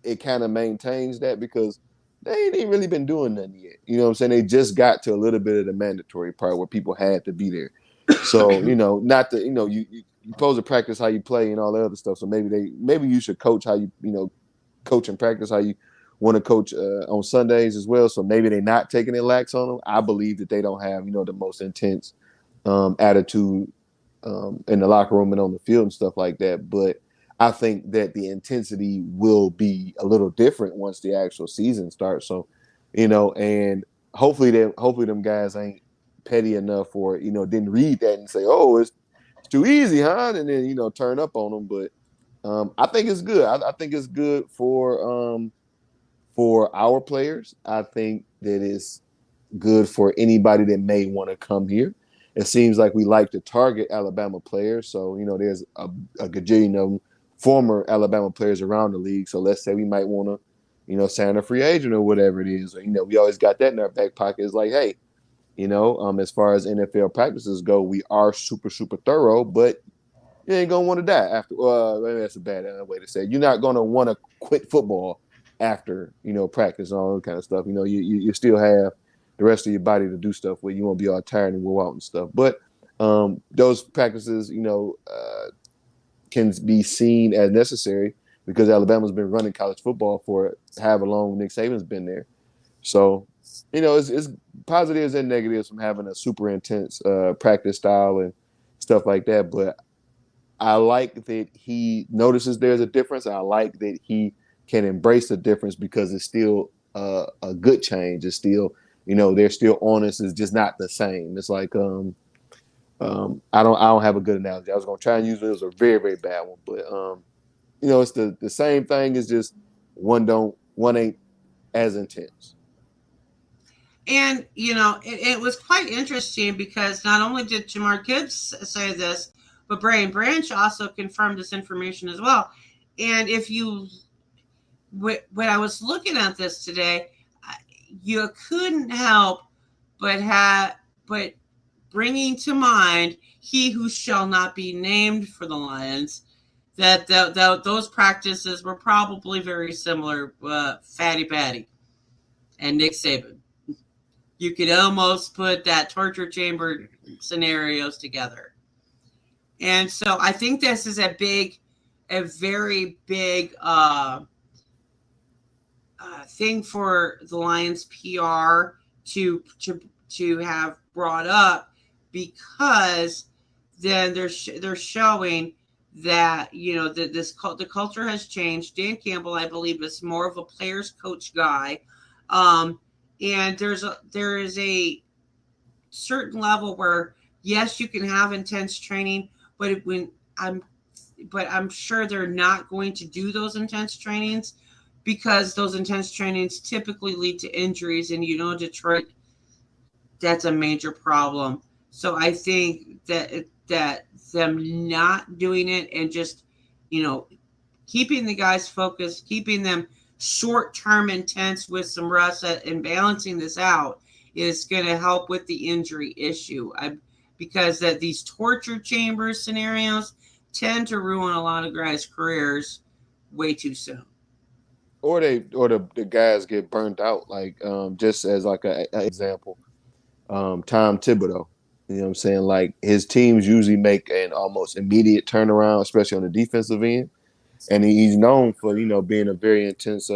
it kind of maintains that because they ain't really been doing nothing yet. You know what I'm saying? They just got to a little bit of the mandatory part where people had to be there. So, not that, you're supposed to practice how you play and all that other stuff. So maybe you should coach how coach and practice how you want to coach on Sundays as well. So maybe they're not taking it lax on them. I believe that they don't have, the most intense attitude in the locker room and on the field and stuff like that. But I think that the intensity will be a little different once the actual season starts. So, and hopefully them guys ain't petty enough or, didn't read that and say, oh, it's too easy, huh? And then, turn up on them. But I think it's good. I think it's good for our players. I think that it's good for anybody that may want to come here. It seems like we like to target Alabama players. So, there's a gajillion of them, former Alabama players around the league. So let's say we might want to, sign a free agent or whatever it is. Or, we always got that in our back pocket. It's like, hey, as far as NFL practices go, we are super, super thorough, but you ain't gonna want to die after. Maybe that's a bad way to say it. You're not gonna want to quit football after practice and all that kind of stuff. You still have the rest of your body to do stuff with. You won't be all tired and go out and stuff. But those practices, can be seen as necessary because Alabama's been running college football for however long Nick Saban's been there. So, it's positives and negatives from having a super intense practice style and stuff like that. But I like that he notices there's a difference. I like that he can embrace the difference because it's still a good change. It's still, they're still honest. It's just not the same. It's like I don't have a good analogy. I was gonna try and use it. It was a very, very bad one, but it's the same thing. It's just one ain't as intense. And, it was quite interesting because not only did Jahymer Gibbs say this, but Brian Branch also confirmed this information as well. And when I was looking at this today, you couldn't help but bringing to mind he who shall not be named for the Lions, that those practices were probably very similar, Fatty Patty and Nick Saban. You could almost put that torture chamber scenarios together. And so I think this is a very big thing for the Lions PR to have brought up, because then they're showing that the culture has changed. Dan Campbell, I believe, is more of a players coach guy, and there is a certain level where yes, you can have intense training, but I'm sure they're not going to do those intense trainings because those intense trainings typically lead to injuries, and Detroit, that's a major problem. So I think that them not doing it and just keeping the guys focused, keeping them short-term intense with some rest and balancing this out is going to help with the injury issue. Because these torture chamber scenarios, tend to ruin a lot of guys' careers way too soon. Or the guys get burnt out. Like just as like a example, Tom Thibodeau. You know what I'm saying? Like his teams usually make an almost immediate turnaround, especially on the defensive end. And he's known for being a very intense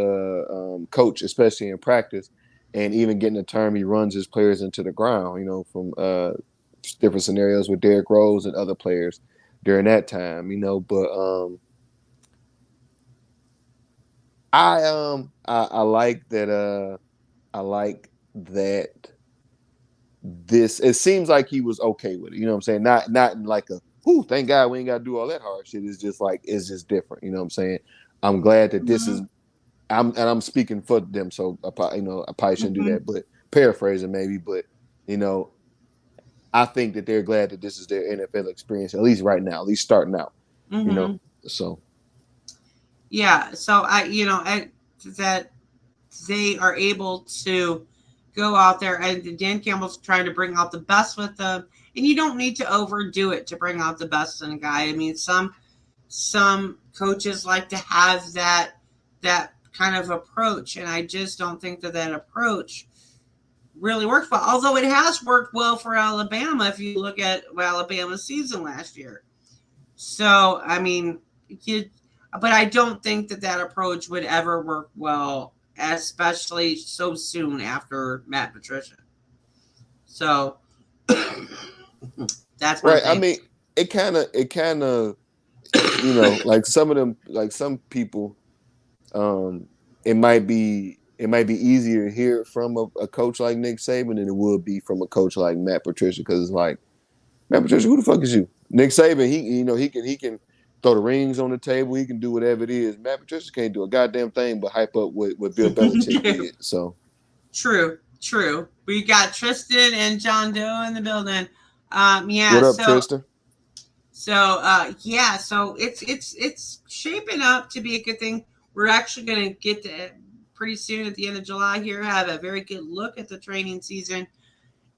coach, especially in practice, and even getting a term he runs his players into the ground. From different scenarios with Derrick Rose and other players during that time. But I like that. I like that. This it seems like he was okay with it. You know what I'm saying? Not in like a whoo, thank God we ain't got to do all that hard shit. It's just like it's just different. You know what I'm saying? I'm glad that this is. I'm speaking for them, so I probably shouldn't do that, but paraphrasing maybe. But I think that they're glad that this is their NFL experience, at least right now, at least starting out. So yeah. So that they are able to go out there, and Dan Campbell's trying to bring out the best with them, and you don't need to overdo it to bring out the best in a guy. I mean, some coaches like to have that kind of approach, and I just don't think that approach really works well. Although it has worked well for Alabama, if you look at Alabama's season last year. So I mean, but I don't think that approach would ever work well, especially so soon after Matt Patricia. So that's my right. thing. I mean, it kind of like some of them, like some people, it might be easier to hear it from a coach like Nick Saban than it would be from a coach like Matt Patricia, because it's like, Matt Patricia, who the fuck is you? Nick Saban, he can throw the rings on the table, he can do whatever it is. Matt Patricia can't do a goddamn thing but hype up what Bill Belichick did. So True. We got Tristan and John Doe in the building. Yeah. what up, Tristan? So it's shaping up to be a good thing. We're actually going to get to pretty soon at the end of July here, have a very good look at the training season.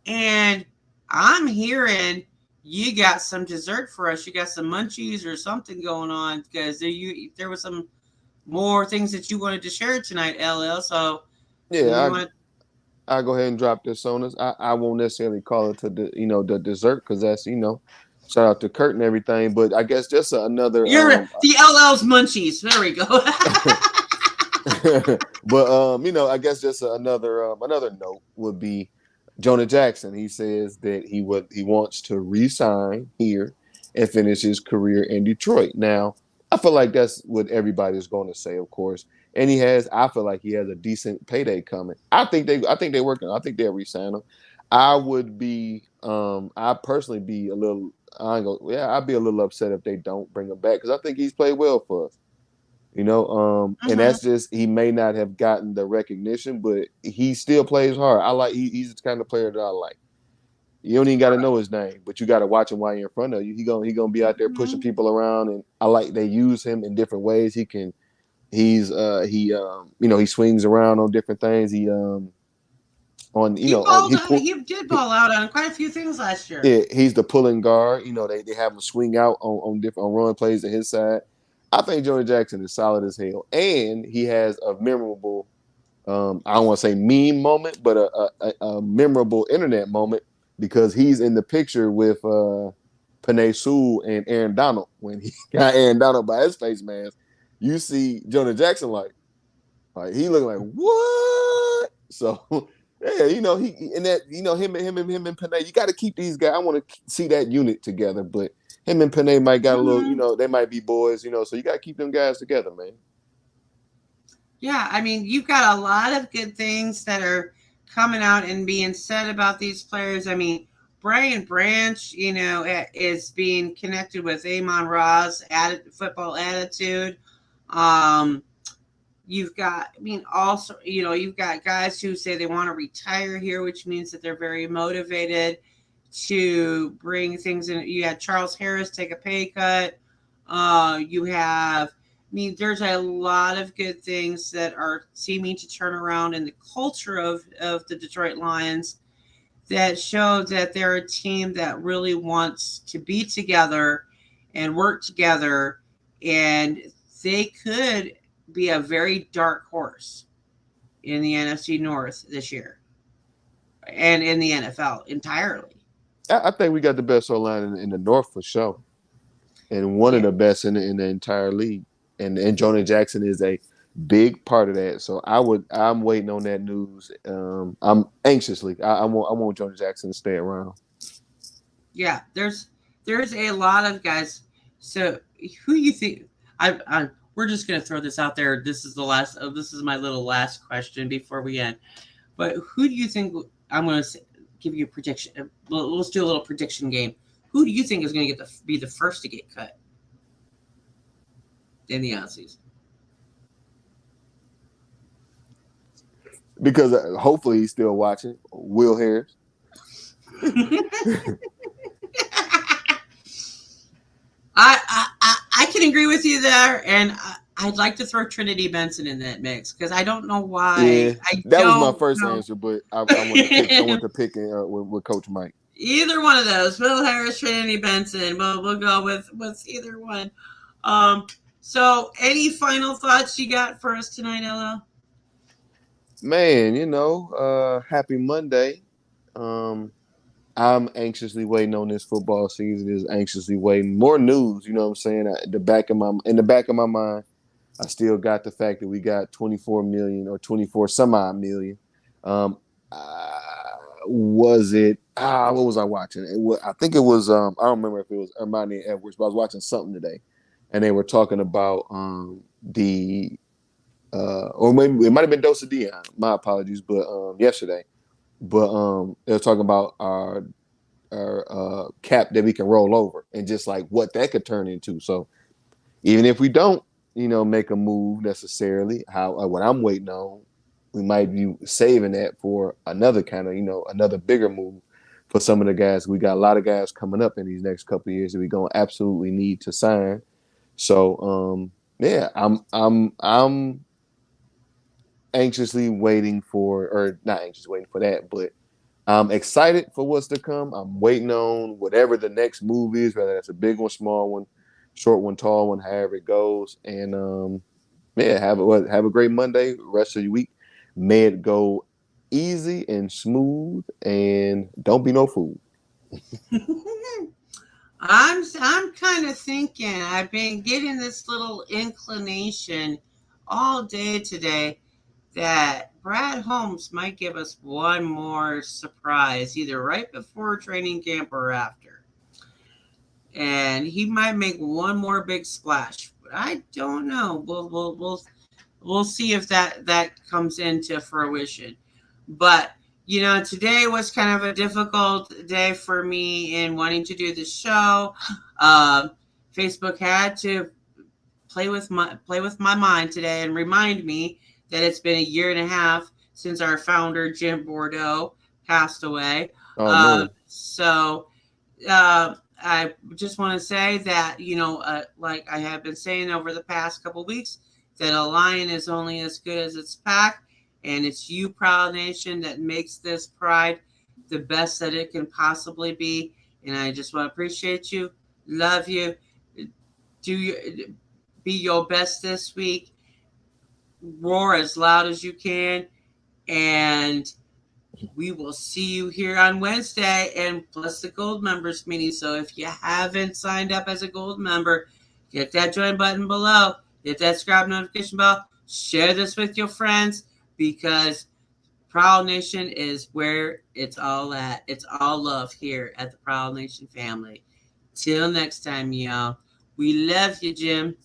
And I'm hearing you got some dessert for us. You got some munchies or something going on, because there was some more things that you wanted to share tonight, LL. So yeah, I'll go ahead and drop this on us. I won't necessarily call it the dessert, because that's shout out to Kurt and everything, but I guess just another you're the LL's munchies. There we go. but I guess just another note would be Jonah Jackson. He says that he wants to re-sign here and finish his career in Detroit. Now, I feel like that's what everybody's going to say, of course. And I feel like he has a decent payday coming. I think they're working. I think they'll re-sign him. I'd personally be a little, I'd be a little upset if they don't bring him back, because I think he's played well for us. And that's just, he may not have gotten the recognition, but he still plays hard. He's the kind of player that I like. You don't even got to know his name, but you got to watch him while you're in front of you. He gonna be out there pushing people around, and I like they use him in different ways. He swings around on different things. He did ball out on quite a few things last year. Yeah, he's the pulling guard. They have him swing out on different run plays to his side. I think Jonah Jackson is solid as hell, and he has a memorable, I don't want to say meme moment, but a memorable internet moment, because he's in the picture with Penei Sewell and Aaron Donald. When he got Aaron Donald by his face mask, you see Jonah Jackson like he looking like, what? So yeah, him and Penei, you got to keep these guys. I want to see that unit together, but him and Penei might got a little, they might be boys, so you got to keep them guys together, man. Yeah, I mean, you've got a lot of good things that are coming out and being said about these players. I mean, Brian Branch, is being connected with Amon Ra's football attitude. You've got, also, you've got guys who say they want to retire here, which means that they're very motivated to bring things in. You had Charles Harris take a pay cut. There's a lot of good things that are seeming to turn around in the culture of the Detroit Lions, that show that they're a team that really wants to be together and work together, and they could be a very dark horse in the NFC North this year and in the NFL entirely. I think we got the best O line in the North for sure, and one of Yeah. the best in the entire league. And Jonah Jackson is a big part of that. So I'm waiting on that news. I'm anxiously. I want Jonah Jackson to stay around. Yeah, there's a lot of guys. So who you think? We're just gonna throw this out there. This is the last. This is my little last question before we end. But who do you think? I'm gonna give you a prediction. Let's do a little prediction game. Who do you think is gonna be the first to get cut in the offseason? Because hopefully he's still watching. Will Harris. I can agree with you there, and I'd like to throw Trinity Benson in that mix because I don't know why. Yeah, I that don't was my first know. answer, but I went to pick with Coach Mike. Either one of those, Will Harris, Trinity Benson. We'll go with either one. So any final thoughts you got for us tonight, LL? Man, happy Monday. I'm anxiously waiting on this football season. Is anxiously waiting more news. You know what I'm saying? In the back of my mind, I still got the fact that we got 24 million or 24 some odd million. Was it? What was I watching? I think it was. I don't remember if it was Armani Edwards, but I was watching something today, and they were talking about the or maybe it might have been Dosa Dion. My apologies, but yesterday. But they were talking about our cap that we can roll over and just like what that could turn into. So even if we don't, make a move necessarily, what I'm waiting on, we might be saving that for another kind of, another bigger move for some of the guys. We got a lot of guys coming up in these next couple of years that we're gonna absolutely need to sign. So yeah, I'm anxiously waiting for, or not anxiously waiting for that, but I'm excited for what's to come. I'm waiting on whatever the next move is, whether that's a big one, small one, short one, tall one, however it goes. And yeah, have a great Monday, rest of your week. May it go easy and smooth, and don't be no fool. I'm kind of thinking. I've been getting this little inclination all day today that Brad Holmes might give us one more surprise, either right before training camp or after. And he might make one more big splash. But I don't know. We'll see if that comes into fruition. But today was kind of a difficult day for me in wanting to do the show. Facebook had to play with my mind today and remind me that it's been a year and a half since our founder Jim Bordeaux passed away. Oh man. So I just want to say that like I have been saying over the past couple of weeks, that a lion is only as good as its pack, and it's you, Proud Nation, that makes this pride the best that it can possibly be. And I just want to appreciate you, love you, be your best this week, roar as loud as you can, and we will see you here on Wednesday, and plus the gold members meeting. So if you haven't signed up as a gold member, hit that join button below, hit that subscribe notification bell, share this with your friends, because Proud Nation is where it's all at. It's all love here at the Proud Nation family. Till next time, y'all. We love you, Jim.